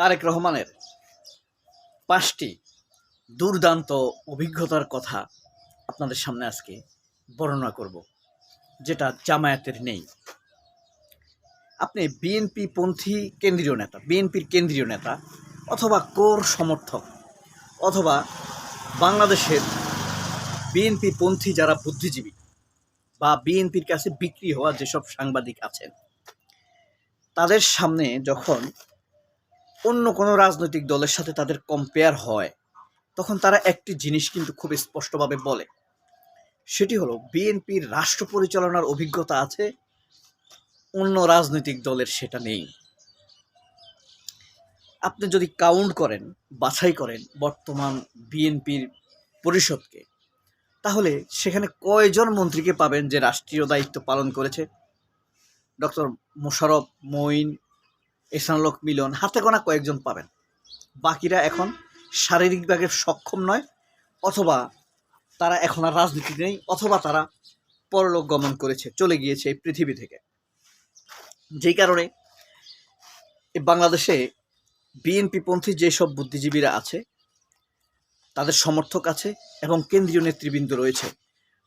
তারেক রহমানের ৫টি দুর্দান্ত অভিজ্ঞতার কথা আপনাদের সামনে আজকে বর্ণনা করব, যেটা জামায়াতের নেই। আপনি বিএনপি পন্থী কেন্দ্রীয় নেতা, বিএনপির কেন্দ্রীয় নেতা অথবা কোর সমর্থক অথবা বাংলাদেশের বিএনপি পন্থী যারা বুদ্ধিজীবী বা বিএনপির কাছে বিক্রি হওয়া যেসব সাংবাদিক আছেন, তাদের সামনে যখন অন্য কোনো রাজনৈতিক দলের সাথে তাদের কম্পেয়ার হয়, তখন তারা একটি জিনিস কিন্তু খুব স্পষ্টভাবে বলে, সেটি হলো বিএনপির রাষ্ট্র পরিচালনার অভিজ্ঞতা আছে, অন্য রাজনৈতিক দলের সেটা নেই। আপনি যদি কাউন্ট করেন, বাছাই করেন বর্তমান বিএনপির পরিষদকে, তাহলে সেখানে কয়জন মন্ত্রীকে পাবেন যে রাষ্ট্রীয় দায়িত্ব পালন করেছে? ডক্টর মোশাররফ, মঈন, এহসানুল হক মিলন, হাতে গোনা কয়েকজন পাবেন। বাকিরা এখন শারীরিকভাবে সক্ষম নয়, অথবা তারা এখন আর রাজনীতিতে নেই, অথবা তারা পরলোক গমন করেছে, চলে গিয়েছে এই পৃথিবী থেকে। যেই কারণে বাংলাদেশে বিএনপিপন্থী যেসব বুদ্ধিজীবীরা আছে, তাদের সমর্থক আছে এবং কেন্দ্রীয় নেতৃবৃন্দ রয়েছে,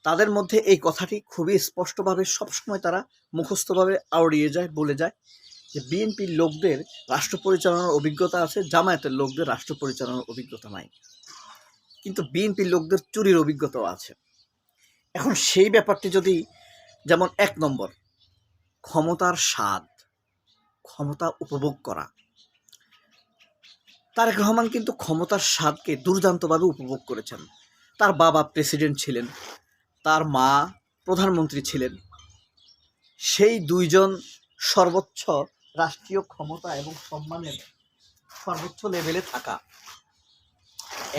তাদের মধ্যে এই কথাটি খুবই স্পষ্টভাবে সবসময় তারা মুখস্থভাবে আওড়িয়ে যায়, বলে যায় যে বিএনপির লোকদের রাষ্ট্র পরিচালনার অভিজ্ঞতা আছে, জামায়াতের লোকদের রাষ্ট্র পরিচালনার অভিজ্ঞতা নাই। কিন্তু বিএনপির লোকদের চুরির অভিজ্ঞতাও আছে। এখন সেই ব্যাপারটি যদি, যেমন ১ নম্বর, ক্ষমতার স্বাদ, ক্ষমতা উপভোগ করা। তারেক রহমান কিন্তু ক্ষমতার স্বাদকে দুর্দান্তভাবে উপভোগ করেছেন। তার বাবা প্রেসিডেন্ট ছিলেন, তার মা প্রধানমন্ত্রী ছিলেন। সেই দুইজন সর্বোচ্চ রাষ্ট্রীয় ক্ষমতা এবং সম্মানের সর্বোচ্চ লেভেলে থাকা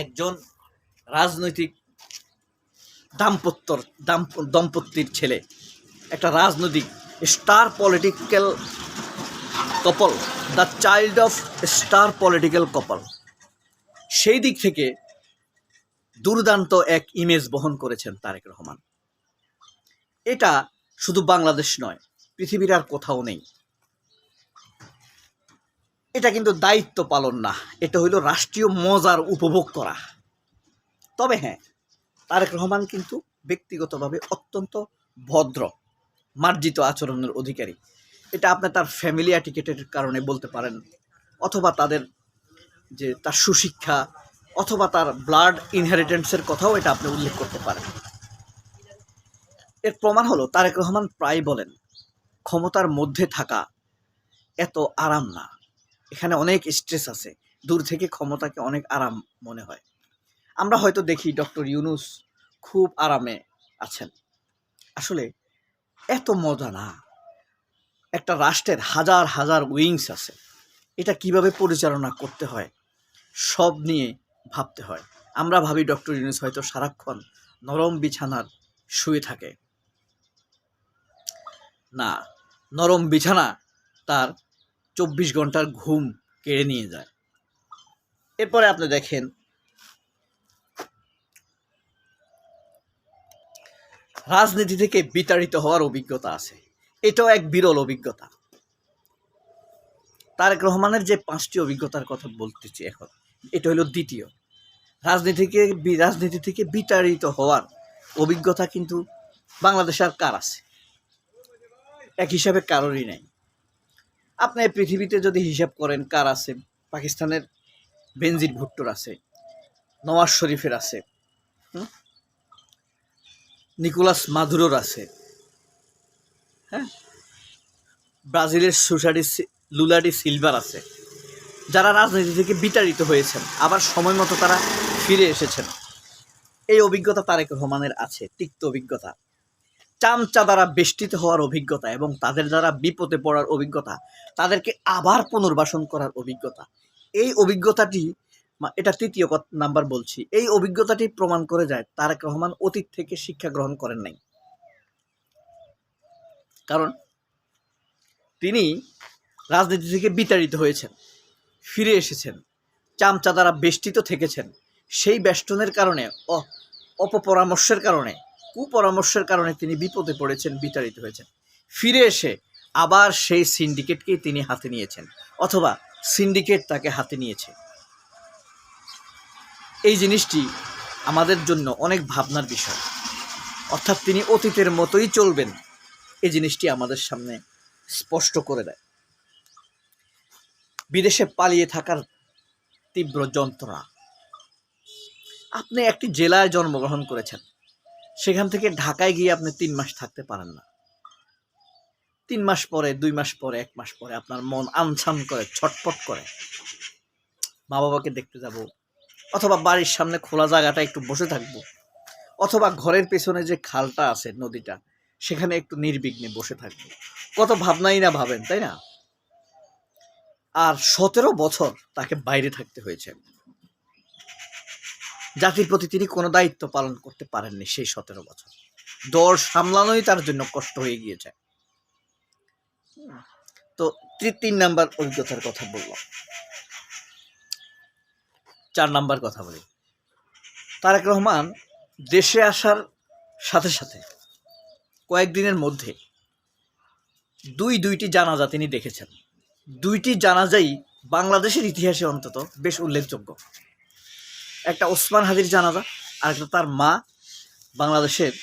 একজন রাজনৈতিক দম্পতির ছেলে, একটা রাজনৈতিক star political couple, the child of star political couple. সেই দিক থেকে দুর্দান্ত এক ইমেজ বহন করেছেন তারেক রহমান। এটা শুধু বাংলাদেশ নয়, পৃথিবীর আর কোথাও নেই। এটা কিন্তু দায়িত্ব পালন না, এটা হইল রাষ্ট্রীয় মজার উপভোগ করা। তবে হ্যাঁ, তারেক রহমান কিন্তু ব্যক্তিগতভাবে অত্যন্ত ভদ্র, মার্জিত আচরণের অধিকারী। এটা আপনি তার ফ্যামিলি অ্যাটিকেটের কারণে বলতে পারেন, অথবা তাদের যে তার সুশিক্ষা, অথবা তার ব্লাড ইনহেরিটেন্সের কথাও এটা আপনি উল্লেখ করতে পারেন। এর প্রমাণ হলো তারেক রহমান প্রায় বলেন, ক্ষমতার মধ্যে থাকা এত আরাম না, এখানে অনেক স্ট্রেস আছে, দূর থেকে ক্ষমতাকে অনেক আরাম মনে হয়। আমরা হয়তো দেখি ডক্টর ইউনূস খুব আরামে আছেন, আসলে এত মজা না। একটা রাষ্ট্রের হাজার হাজার উইংস আছে, এটা কিভাবে পরিচালনা করতে হয় সব নিয়ে ভাবতে হয়। আমরা ভাবি ডক্টর ইউনূস হয়তো সারাক্ষণ নরম বিছানার শুয়ে থাকে, না, নরম বিছানা তার ২৪ ঘন্টার ঘুম কেড়ে নিয়ে যায়। এরপরে আপনি দেখেন, রাজনীতি থেকে বিতাড়িত হওয়ার অভিজ্ঞতা আছে, এটাও এক বিরল অভিজ্ঞতা। তারেক রহমানের যে 5টি অভিজ্ঞতার কথা বলতেছি এখন, এটা হলো দ্বিতীয়। রাজনীতি থেকে বিতাড়িত হওয়ার অভিজ্ঞতা কিন্তু বাংলাদেশে আর কার আছে? এক হিসাবে কারোরই নেই। আপনি পৃথিবীতে যদি হিসাব করেন কার আছে, পাকিস্তানের বেনজির ভুট্টোর আছে, নওয়াজ শরীফের আছে, নিকোলাস মাদুরোর আছে, হ্যাঁ, ব্রাজিলের লুলা ডি সিলভার আছে, যারা রাজনীতি থেকে বিতাড়িত হয়েছেন, আবার সময় মতো তারা ফিরে এসেছেন। এই অভিজ্ঞতা তারেক রহমানের আছে, তিক্ত অভিজ্ঞতা। চামচা দ্বারা বেষ্টিত হওয়ার অভিজ্ঞতা এবং তাদের দ্বারা বিপদে পড়ার অভিজ্ঞতা, তাদেরকে আবার পুনর্বাসন করার অভিজ্ঞতা। এই অভিজ্ঞতাটি, এটা তৃতীয় নাম্বার বলছি, এই অভিজ্ঞতাটি প্রমাণ করে যায় তারেক রহমান অতীত থেকে শিক্ষা গ্রহণ করেন নাই। কারণ তিনি রাজনীতি থেকে বিতাড়িত হয়েছেন, ফিরে এসেছেন, চামচা দ্বারা বেষ্টিত থেকেছেন। সেই বেষ্টনের কারণে, অপপরামর্শের কারণে, কুপরামর্শের কারণে তিনি বিপদে পড়েছেন, বিতাড়িত হয়েছেন। ফিরে এসে আবার সেই সিন্ডিকেটকেই তিনি হাতে নিয়েছেন, অথবা সিন্ডিকেট তাকে হাতে নিয়েছে। এই জিনিসটি আমাদের জন্য অনেক ভাবনার বিষয়। অর্থাৎ তিনি অতীতের মতোই চলবেন, এই জিনিসটি আমাদের সামনে স্পষ্ট করে দেয়। বিদেশে পালিয়ে থাকার তীব্র যন্ত্রণা। আপনি একটি জেলায় জন্মগ্রহণ করেছেন, সেখান থেকে ঢাকায় গিয়ে আপনি 3 মাস থাকতে পারেন না। 3 মাস পরে, 2 মাস পরে, 1 মাস পরে আপনার মন আনছান করে, ছটফট করে, মা বাবাকে দেখতে যাব, অথবা বাড়ির সামনে খোলা জায়গাটা একটু বসে থাকবো, অথবা ঘরের পেছনে যে খালটা আছে, নদীটা, সেখানে একটু নির্বিঘ্নে বসে থাকবো। কত ভাবনাই না ভাবেন, তাই না? আর 17 বছর তাকে বাইরে থাকতে হয়েছে। জাতির প্রতি তিনি কোনো দায়িত্ব পালন করতে পারেননি সেই 17 বছর। দল সামলানোই তার জন্য কষ্ট হয়ে গিয়েছে। তো 3 নাম্বার অভিজ্ঞতার কথা বললাম। 4 নাম্বার কথা বলি। তারেক রহমান দেশে আসার সাথে সাথে কয়েকদিনের মধ্যে দুইটি জানাজা তিনি দেখেছেন। 2টি জানাজাই বাংলাদেশের ইতিহাসে অন্তত বেশ উল্লেখযোগ্য। একটা ওসমান হাদির জানাজা, আর একটা তার মা, বাংলাদেশের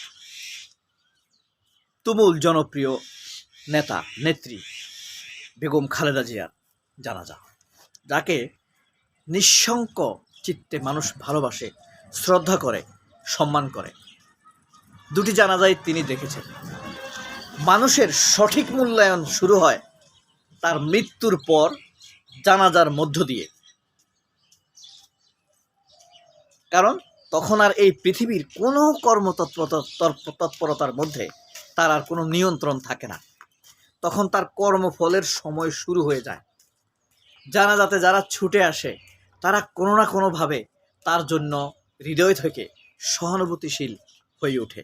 তুমুল জনপ্রিয় নেতা নেত্রী বেগম খালেদা জিয়ার জানাজা, যাকে নিঃশঙ্ক চিত্তে মানুষ ভালোবাসে, শ্রদ্ধা করে, সম্মান করে। 2টি জানাজাই তিনি দেখেছেন। মানুষের সঠিক মূল্যায়ন শুরু হয় তার মৃত্যুর পর জানাজার মধ্য দিয়ে। কারণ তখন আর এই পৃথিবীর কোনো তৎপরতার মধ্যে তার আর কোনো নিয়ন্ত্রণ থাকে না। তখন তার কর্মফলের সময় শুরু হয়ে যায়। জানাজাতে যারা ছুটে আসে তারা কোনো না কোনোভাবে তার জন্য হৃদয় থেকে সহানুভূতিশীল হয়ে ওঠে।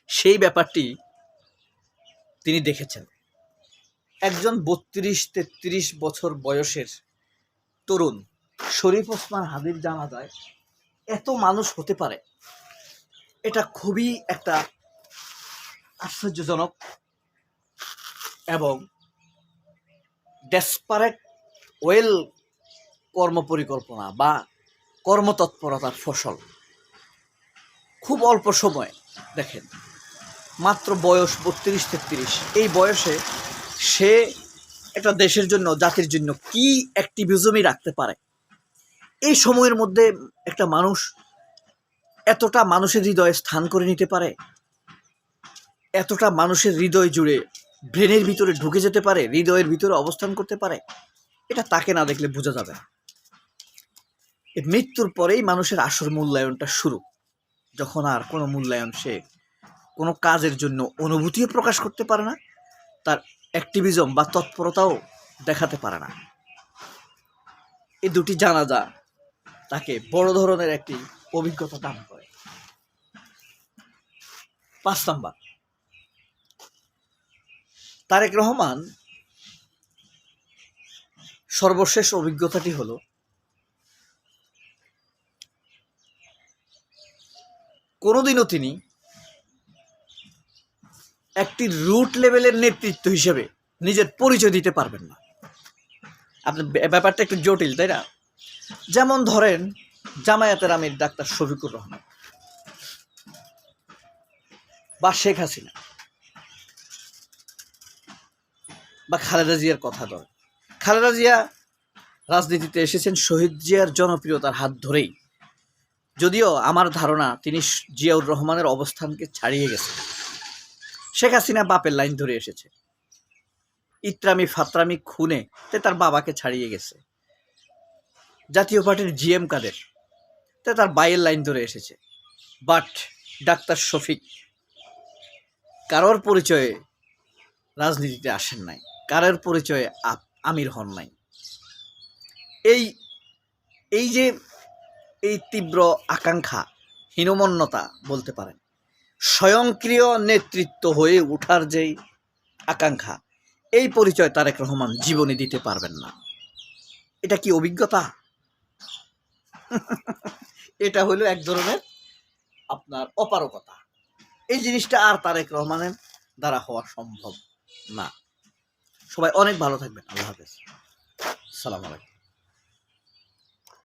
সেই ব্যাপারটি তিনি দেখেছেন। একজন 32-33 বছর বয়সের তরুণ শরীফ ওসমান হাদির জানাজায় এত মানুষ হতে পারে, এটা খুবই একটা আশ্চর্যজনক এবং ডেসপারেট ওয়েল কর্মপরিকল্পনা বা কর্মতৎপরতার ফসল। খুব অল্প সময়, দেখেন, মাত্র বয়স 32-33, এই বয়সে সে একটা দেশের জন্য, জাতির জন্য কি অ্যাক্টিভিজমই রাখতে পারে। এই সময়ের মধ্যে একটা মানুষ এতটা মানুষের হৃদয়ে স্থান করে নিতে পারে, এতটা মানুষের হৃদয় জুড়ে ব্রেনের ভিতরে ঢুকে যেতে পারে, হৃদয়ের ভিতরে অবস্থান করতে পারে, এটা তাকে না দেখলে বোঝা যাবে না। মৃত্যুর পরেই মানুষের আসল মূল্যায়নটা শুরু, যখন আর কোনো মূল্যায়ন, সে কোনো কাজের জন্য অনুভূতিও প্রকাশ করতে পারে না, তার অ্যাক্টিভিজম বা তৎপরতাও দেখাতে পারে না। এই 2টি জানাজা তাকে বড় ধরনের একটি অভিজ্ঞতা দান করে। 5 নাম্বার, তারেক রহমান সর্বশেষ অভিজ্ঞতাটি হলো কোনোদিনও তিনি একটি রুট লেভেলের নেতৃত্ব হিসেবে নিজের পরিচয় দিতে পারবেন না। আপনার ব্যাপারটা একটু জটিল, তাই না? যেমন ধরেন জামায়াতের আমির ডাক্তার শফিকুর রহমান বা শেখ হাসিনা বা খালেদা জিয়ার কথা ধরেন। খালেদা জিয়া রাজনীতিতে এসেছেন শহীদ জিয়ার জনপ্রিয়তার হাত ধরেই, যদিও আমার ধারণা তিনি জিয়াউর রহমানের অবস্থানকে ছাড়িয়ে গেছেন। শেখ হাসিনা বাপের লাইন ধরে এসেছে, ইত্রামি ফাত্রামি খুনে তার বাবাকে ছাড়িয়ে গেছে। জাতীয় পার্টির জিএম কাদের তার বাইয়ের লাইন ধরে এসেছে। বাট ডাক্তার শফিক কারোর পরিচয়ে রাজনীতিতে আসেন নাই, কারোর পরিচয়ে আমির হন নাই। এই যে এই তীব্র আকাঙ্ক্ষা, হীনমন্যতা বলতে পারেন, স্বয়ংক্রিয় নেতৃত্ব হয়ে ওঠার যেই আকাঙ্ক্ষা, এই পরিচয় তারেক রহমান জীবনে দিতে পারবেন না। এটা কি অভিজ্ঞতা? এটা হলো এক ধরনের আপনার অপারগতা। এই জিনিসটা আর তারেক রহমানের দ্বারা হওয়া সম্ভব না। সবাই অনেক ভালো থাকবেন। আল্লাহ হাফেজ। আসসালামু আলাইকুম।